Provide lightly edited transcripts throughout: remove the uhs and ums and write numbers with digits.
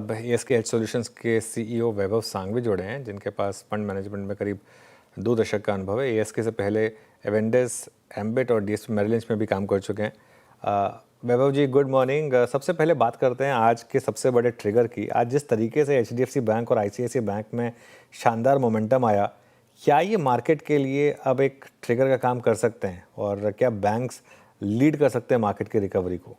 अब ask H solutions के CEO वैभव सांघवी जुड़े हैं, जिनके पास फंड मैनेजमेंट में करीब 2 दशक का अनुभव है। एएसके से पहले एवेंडस, एम्बिट और डीएसपी मेरिल लिंच में भी काम कर चुके हैं। वैभव जी, गुड मॉर्निंग। सबसे पहले बात करते हैं आज के सबसे बड़े ट्रिगर की। आज जिस तरीके से एचडीएफसी बैंक और आईसीआईसीआई बैंक में शानदार मोमेंटम आया, क्या ये मार्केट के लिए अब एक ट्रिगर का काम कर सकते हैं और क्या बैंक्स लीड कर सकते हैं मार्केट की रिकवरी को?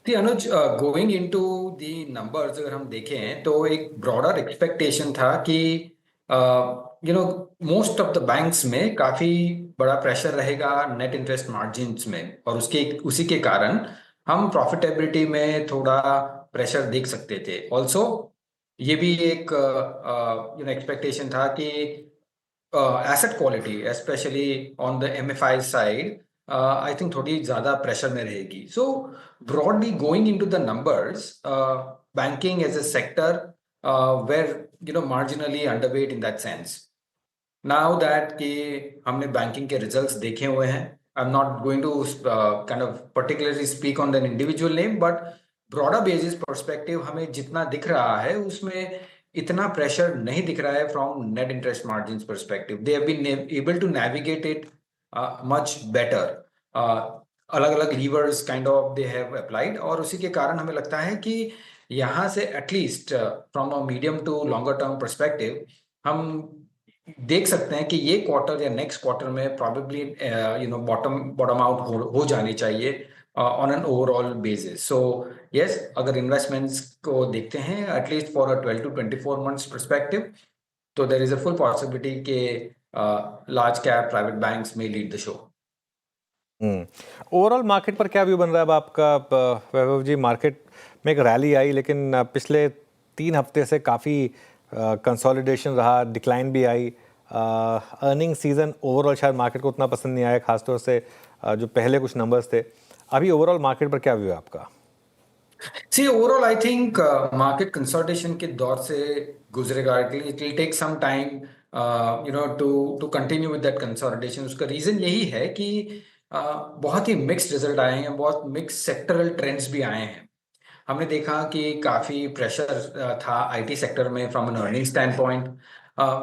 अनुज, गोइंग इनटू दी नंबर्स अगर हम देखें तो एक ब्रॉडर एक्सपेक्टेशन था कि मोस्ट ऑफ द बैंक्स में काफी बड़ा प्रेशर रहेगा नेट इंटरेस्ट मार्जिन्स में, और उसी के कारण हम प्रॉफिटेबिलिटी में थोड़ा प्रेशर देख सकते थे। ऑल्सो ये भी एक एक्सपेक्टेशन था कि asset quality specially on the MFI side I think थोड़ी ज्यादा प्रेशर में रहेगी। सो broadly going into the numbers, banking as a sector were marginally underweight in that sense. Now that कि हमने banking के results देखे हुए हैं, I'm not going to kind of particularly speak on an individual name, but broader basis perspective हमें जितना दिख रहा है उसमें इतना pressure नहीं दिख रहा है from net interest margins perspective. They have been able to navigate it much better. अलग अलग levers kind of they have applied, और उसी के कारण हमें लगता है कि यहाँ से at least from a medium to longer term perspective हम देख सकते हैं कि ये क्वार्टर या नेक्स्ट क्वार्टर में प्रॉबेबली बॉटम आउट हो जानी चाहिए on an overall basis. So yes, अगर इन्वेस्टमेंट्स को देखते हैं at least for a 12 to 24 months perspective, तो there is a full possibility के लार्ज कैप प्राइवेट बैंक्स में lead the show. Overall market पर क्या व्यू बन रहा है अब आपका, वैभव जी? मार्केट में एक रैली आई, लेकिन पिछले 3 हफ्ते से काफ़ी कंसोलिडेशन रहा, डिक्लाइन भी आई। अर्निंग सीजन ओवरऑल शायद मार्केट को उतना पसंद नहीं आया, खासतौर से जो पहले कुछ नंबर्स थे। अभी ओवरऑल मार्केट पर क्या व्यू है आपका? See overall I think market consolidation के दौर से गुजरेगा। It will take some time to continue with that consolidation. उसका रीजन यही है कि बहुत ही मिक्स्ड रिजल्ट आए हैं, बहुत मिक्स सेक्टरल ट्रेंड्स भी आए हैं। हमने देखा कि काफी प्रेशर था आईटी सेक्टर में from an earning stand point,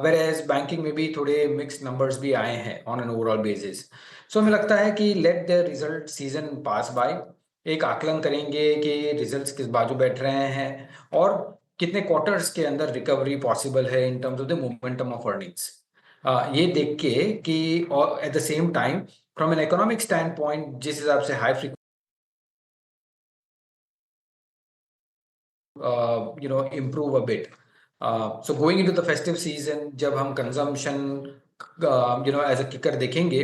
whereas banking में भी थोड़े मिक्स नंबर्स भी आए हैं on an overall basis. So हमें लगता है कि let the result season pass by, एक आकलन करेंगे कि रिजल्ट्स किस बाजू बैठ रहे हैं और कितने क्वार्टर्स के अंदर रिकवरी पॉसिबल है इन terms of the momentum of earnings. ये देख के कि at the same time from an economic stand point जिस हिसाब से high improve a bit. So going into the festive season, जब हम consumption as a kicker देखेंगे,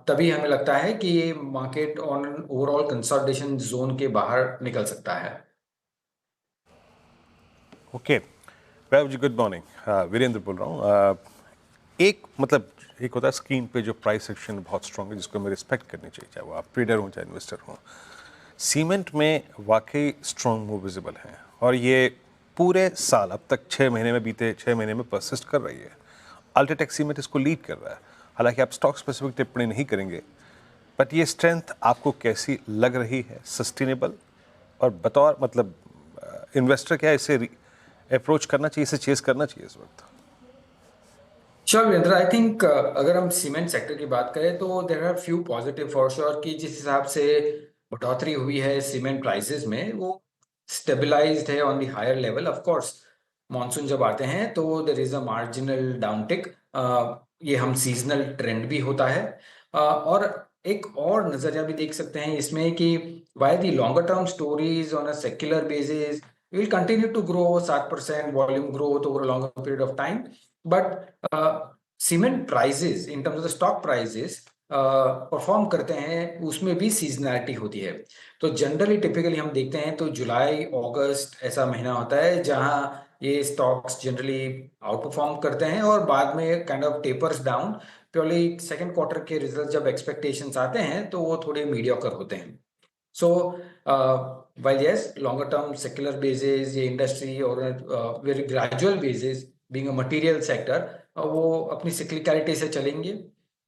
तभी हमें लगता है कि ये market on overall consolidation zone के बाहर निकल सकता है। ओके वैभव जी, गुड मॉर्निंग। वीरेंद्र बोल रहा हूँ। एक होता है स्क्रीन पे जो प्राइस एक्शन बहुत स्ट्रांग है, जिसको हमें रिस्पेक्ट करनी चाहिए, चाहे वो आप ट्रेडर हो चाहे इन्वेस्टर हो। सीमेंट में वाकई स्ट्रॉन्ग मूव विजिबल हैं और ये पूरे साल अब तक 6 महीने में बीते 6 महीने में परसिस्ट कर रही है। अल्ट्राटेक सीमेंट इसको लीड कर रहा है। हालांकि आप स्टॉक स्पेसिफिक टिप्पणी नहीं करेंगे, बट ये स्ट्रेंथ आपको कैसी लग रही है? सस्टेनेबल? और बतौर इन्वेस्टर क्या इसे अप्रोच करना चाहिए, इसे चेस करना चाहिए इस वक्त? श्योर वीरेंद्र, आई थिंक अगर हम सीमेंट सेक्टर की बात करें तो there are few positive for sure कि जिस हिसाब से बढ़ोतरी हुई है सीमेंट प्राइसेस में, वो स्टेबलाइज्ड है on the higher level. Of course monsoon जब आते हैं तो there is a marginal downtick, ये हम सीजनल ट्रेंड भी होता है। और एक और नजरिया भी देख सकते हैं इसमें कि why the longer term stories on a secular basis will continue to grow 7% volume growth over a longer period of time, but cement prices in terms of the stock prices perform करते हैं, उसमें भी seasonality होती है। तो generally typically हम देखते हैं तो जुलाई अगस्त ऐसा महीना होता है जहां ये स्टॉक्स जनरली आउट परफॉर्म करते हैं और बाद में kind of tapers down. Purely second quarter के रिजल्ट जब एक्सपेक्टेशंस आते हैं तो वो थोड़े मीडियोकर होते हैं। सो while yes, longer term secular basis ये इंडस्ट्री और very gradual basis being a material sector, वो अपनी सिक्लिकलिटी से चलेंगे।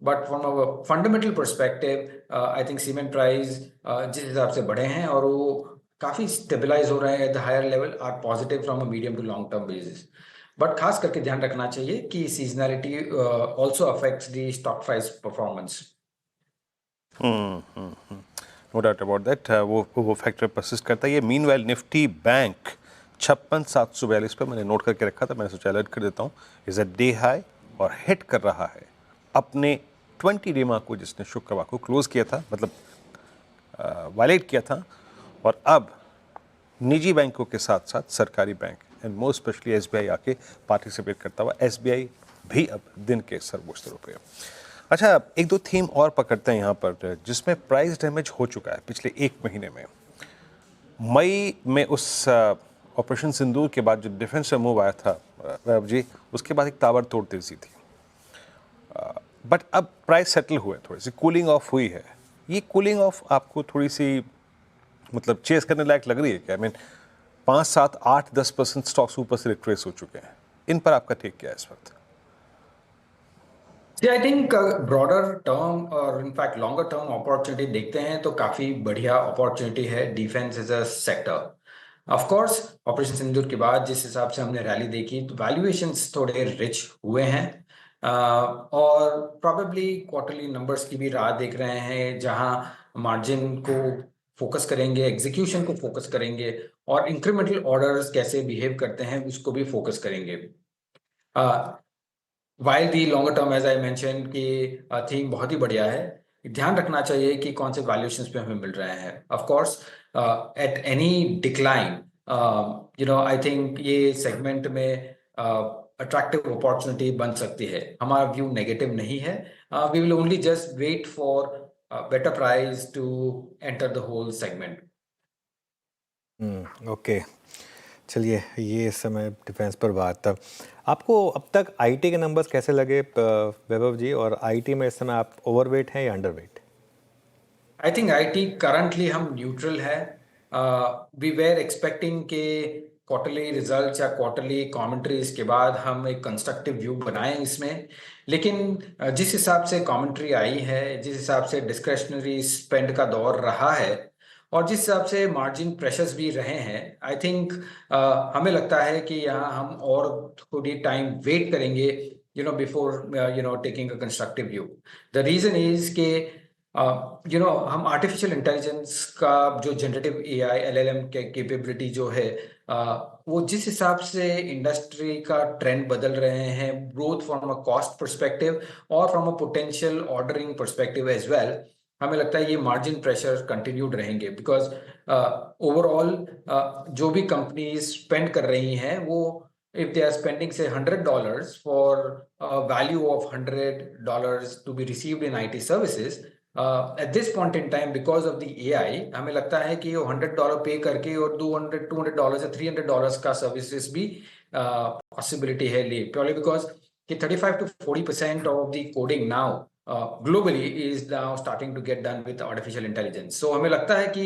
But from a fundamental perspective I think cement price जिस हिसाब से बढ़े हैं और वो काफ़ी स्टेबलाइज हो रहे हैं at the higher level, are positive from a medium to long term basis. But खास करके ध्यान रखना चाहिए कि seasonality also affects the stock price performance. No doubt about that, वो फैक्टर परसिस्ट करता है। ये मीनवाइल निफ्टी बैंक 56,742 पे मैंने नोट करके रखा था, मैंने सोचा अलर्ट कर देता हूँ, इज अ डे हाई और हिट कर रहा है अपने 20 डे मार्क को, जिसने शुक्रवार को क्लोज किया था, मतलब वायलेट किया था। और अब निजी बैंकों के साथ साथ सरकारी bank and most specially SBI आके पार्टिसिपेट करता हुआ, एसबीआई भी अब दिन के सर्वोच्च स्तरों पे है। अच्छा, एक दो थीम और पकड़ते हैं यहाँ पर, जिसमें प्राइस डैमेज हो चुका है पिछले एक महीने में। मई में उस ऑपरेशन सिंदूर के बाद जो डिफेंस में मूव आया था वैभव जी, उसके बाद एक ताबड़तोड़ तेजी थी, बट अब प्राइस सेटल हुए, थोड़ी सी कूलिंग ऑफ हुई है। ये कूलिंग ऑफ आपको थोड़ी सी मतलब चेस करने लायक लग रही है क्या? आई मीन 5, 7, 8, 10% स्टॉक्स ऊपर से रिट्रेस हो चुके हैं, इन पर आपका टेक क्या है इस वक्त? आई थिंक ब्रॉडर टर्म और इनफैक्ट लॉन्गर टर्म अपॉर्चुनिटी देखते हैं तो काफी बढ़िया अपॉर्चुनिटी है defence as a sector. Of course operation Sindoor के बाद जिस हिसाब से हमने रैली देखी तो वैल्यूएशंस थोड़े रिच हुए हैं, और प्रॉबेबली क्वार्टरली नंबर्स की भी राह देख रहे हैं, जहां मार्जिन को फोकस करेंगे, एग्जीक्यूशन को फोकस करेंगे, और इंक्रीमेंटल ऑर्डर्स कैसे बिहेव करते हैं उसको भी फोकस करेंगे। While the longer term as I mention कि थीम बहुत ही बढ़िया है, ध्यान रखना चाहिए कि कौन से वैल्यूएशंस पे हमें मिल रहे हैं। Of course at any decline I think ये सेगमेंट में अट्रैक्टिव अपॉर्चुनिटी बन सकती है। हमारा व्यू नेगेटिव नहीं है, we will only just wait for better price to enter the whole segment. Okay, चलिए ये इस समय डिफेंस पर बात था। आपको अब तक आईटी के नंबर्स कैसे लगे वैभव जी, और आईटी में इस समय आप ओवरवेट हैं या underweight? I think IT currently हम न्यूट्रल है। वी वेर एक्सपेक्टिंग के क्वार्टरली रिजल्ट्स या क्वार्टरली कमेंट्रीज के बाद हम एक कंस्ट्रक्टिव व्यू बनाएं इसमें, लेकिन जिस हिसाब से कमेंट्री आई है, जिस हिसाब से डिस्क्रेशनरी स्पेंड का दौर रहा है, और जिस हिसाब से मार्जिन प्रेशर्स भी रहे हैं, आई थिंक हमें लगता है कि यहाँ हम और थोड़ी टाइम वेट करेंगे before taking a constructive view. The reason is के हम आर्टिफिशियल इंटेलिजेंस का जो जनरेटिव एआई एलएलएम के कैपेबिलिटी जो है, वो जिस हिसाब से इंडस्ट्री का ट्रेंड बदल रहे हैं, both from a cost perspective और from a potential ordering perspective as well, हमें लगता है ये मार्जिन प्रेशर कंटिन्यूड रहेंगे। बिकॉज ओवरऑल जो भी कंपनीज स्पेंड कर रही हैं, वो if they are spending say $100 for a value of $100 to be received in IT services, at this point in time because of the AI, हमें लगता है कि वो $100 पे करके और $200 या $300 का सर्विसेज भी पॉसिबिलिटी है लिए, प्योरली बिकॉज कि 35 to 40% of the coding now globally is now starting to get done with artificial intelligence. So हमें लगता है कि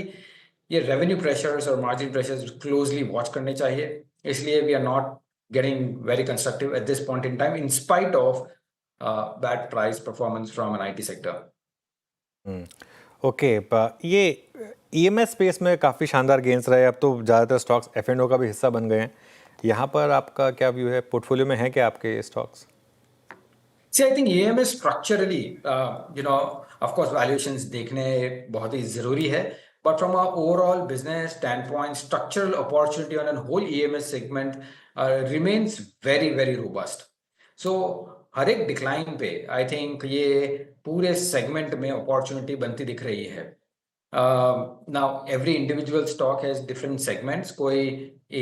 ये रेवेन्यू प्रेशर्स और मार्जिन प्रेशर्स क्लोजली वॉच करने चाहिए, इसलिए we are not getting very constructive at this point in time in spite of bad price performance from an IT sector. Okay, ये ईएमएस स्पेस में काफ़ी शानदार गेंस रहे, अब तो ज़्यादातर स्टॉक्स एफ&ओ का भी हिस्सा बन गए हैं। यहाँ पर आपका क्या व्यू है? पोर्टफोलियो में है क्या आपके ये stocks? See, I think EMS structurally, of course, valuations देखने बहुत ही जरूरी है, but from a overall business standpoint, structural opportunity on a whole EMS segment remains very, very robust. So, हर एक डिक्लाइन पे आई थिंक ये पूरे सेगमेंट में अपॉर्चुनिटी बनती दिख रही है। Now every individual stock has different segments, कोई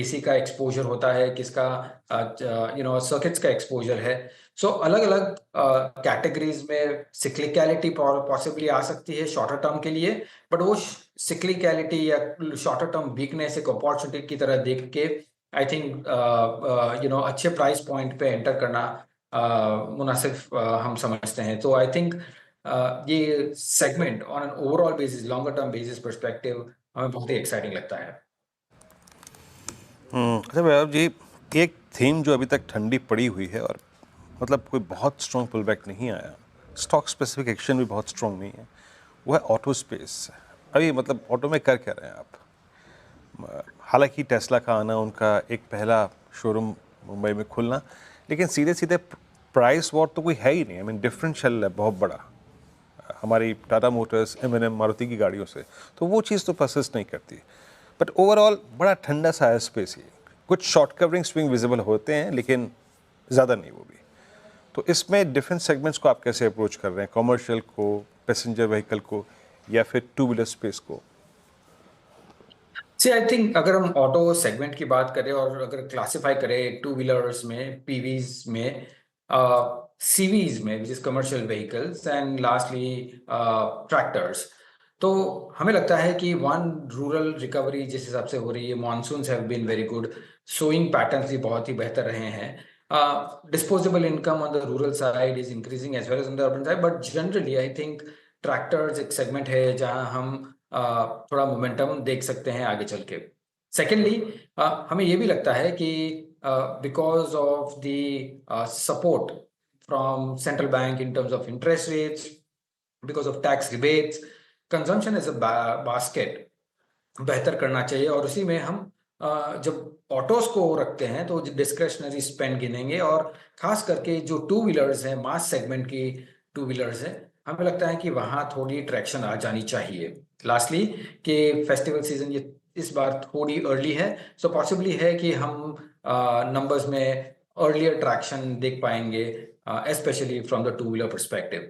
एसी का एक्सपोजर होता है, किसका सर्किट्स का एक्सपोजर है। सो अलग अलग कैटेगरीज में सिक्लिकलिटी पॉसिबली आ सकती है शॉर्टर टर्म के लिए, बट वो सिक्लिकलिटी या शॉर्टर टर्म वीकनेस एक अपॉर्चुनिटी की तरह देख के आई थिंक अच्छे प्राइस पॉइंट पे एंटर करना मुनासिब हम समझते हैं। तो आई थिंक ये segment on an overall basis, longer term basis perspective हमें बहुत ही एक्साइटिंग लगता है। अच्छा वैभव जी, एक थीम जो अभी तक ठंडी पड़ी हुई है और मतलब कोई बहुत स्ट्रॉन्ग पुल बैक नहीं आया, स्टॉक स्पेसिफिक एक्शन भी बहुत स्ट्रॉन्ग नहीं है, वो है ऑटो स्पेस। अभी मतलब ऑटो में कर क्या रहे हैं आप? हालांकि टेस्ला का आना, उनका एक पहला शोरूम मुंबई में खुलना, लेकिन सीधे सीधे प्राइस वॉर तो कोई है ही नहीं। आई मीन डिफरेंशियल है बहुत बड़ा हमारी टाटा मोटर्स, M&M, मारुति की गाड़ियों से, तो वो चीज़ तो परसिस्ट नहीं करती। बट ओवरऑल बड़ा ठंडा सा है स्पेस ही। कुछ शॉर्ट कवरिंग स्विंग विजिबल होते हैं लेकिन ज़्यादा नहीं वो भी। तो इसमें डिफरेंट सेगमेंट्स को आप कैसे अप्रोच कर रहे हैं, कमर्शियल को, पैसेंजर व्हीकल को, या फिर टू व्हीलर स्पेस को? सी आई थिंक अगर हम ऑटो सेगमेंट की बात करें और अगर क्लासिफाई करें टू व्हीलर्स में, पीवीज में, सीवीज में, which is commercial vehicles, and lastly tractors, तो हमें लगता है कि वन, रूरल रिकवरी जिस हिसाब से हो रही है, monsoons have been very good, sowing patterns भी बहुत ही बेहतर रहे हैं, disposable income on the rural side is increasing as well as on the urban side, but generally I think tractors एक सेगमेंट है जहां हम थोड़ा मोमेंटम देख सकते हैं आगे चल के। सेकेंडली हमें ये भी लगता है कि because of the support from central bank in terms of interest rates, because of tax rebates, consumption as a basket बेहतर करना चाहिए, और उसी में हम जब ऑटोज को रखते हैं तो डिस्क्रेशनरी स्पेंड गिनेंगे, और खास करके जो टू व्हीलर्स हैं, मास सेगमेंट की टू व्हीलर्स हैं, हमें लगता है कि वहाँ थोड़ी ट्रैक्शन आ जानी चाहिए। लास्टली कि फेस्टिवल सीजन ये इस बार थोड़ी अर्ली है, सो पॉसिबली है कि हम नंबर्स में अर्लियर ट्रैक्शन देख पाएंगे, especially from the two wheeler perspective.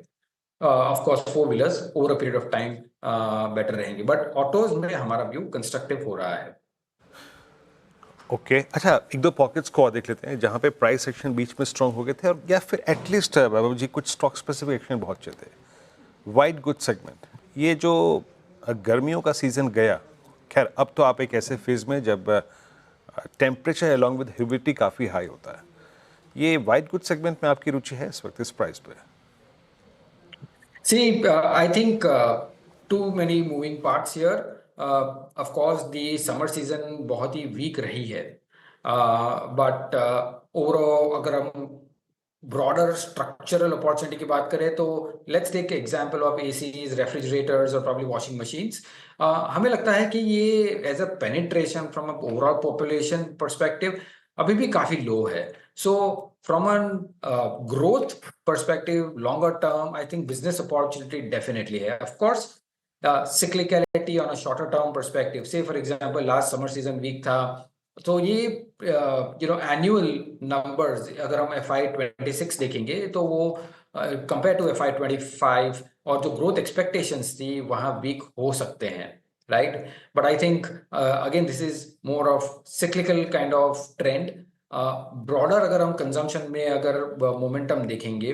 Of course, four wheelers over a period of time better रहेंगे, but ऑटोज में हमारा व्यू कंस्ट्रक्टिव हो रहा है। ओके अच्छा, एक दो पॉकेट्स को और देख लेते हैं जहाँ पे प्राइस एक्शन बीच में स्ट्रांग हो गए थे, और या फिर एटलीस्ट बाबू जी कुछ स्टॉक स्पेसिफिक एक्शन बहुत अच्छे थे। वाइट गुड सेगमेंट, ये जो गर्मियों का सीजन गया, खैर अब तो आप एक ऐसे फेज में जब टेम्परेचर अलॉन्ग विद ह्यूमिडिटी काफ़ी हाई होता है, ये वाइट गुड सेगमेंट में आपकी रुचि है इस वक्त इस प्राइस पे? See, I think too many moving parts here. Of course, the summer season बहुत ही weak रही है, but overall अगर हम broader structural opportunity की बात करें तो let's take example of ACs, refrigerators और probably washing machines. हमें लगता है कि ये as a penetration from an overall population perspective अभी भी काफी लो है। So from a growth perspective, longer term, I think business opportunity definitely है। Of course, cyclicality on a shorter term perspective, say for example last summer season weak था, तो ये annual numbers अगर हम FY26 देखेंगे तो वो compared to FY25 और जो growth expectations थी वहाँ weak हो सकते हैं, right? But I think again this is more of cyclical kind of trend. Broader अगर हम कंजम्पशन में अगर मोमेंटम देखेंगे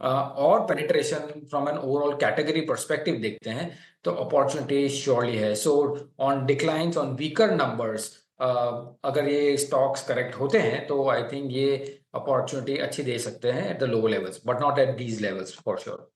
और penetration from an overall category perspective देखते हैं तो अपॉर्चुनिटी श्योरली है। So on declines, on weaker numbers, अगर ये स्टॉक्स करेक्ट होते हैं तो आई थिंक ये अपॉर्चुनिटी अच्छी दे सकते हैं at the low levels, but not at these levels for sure.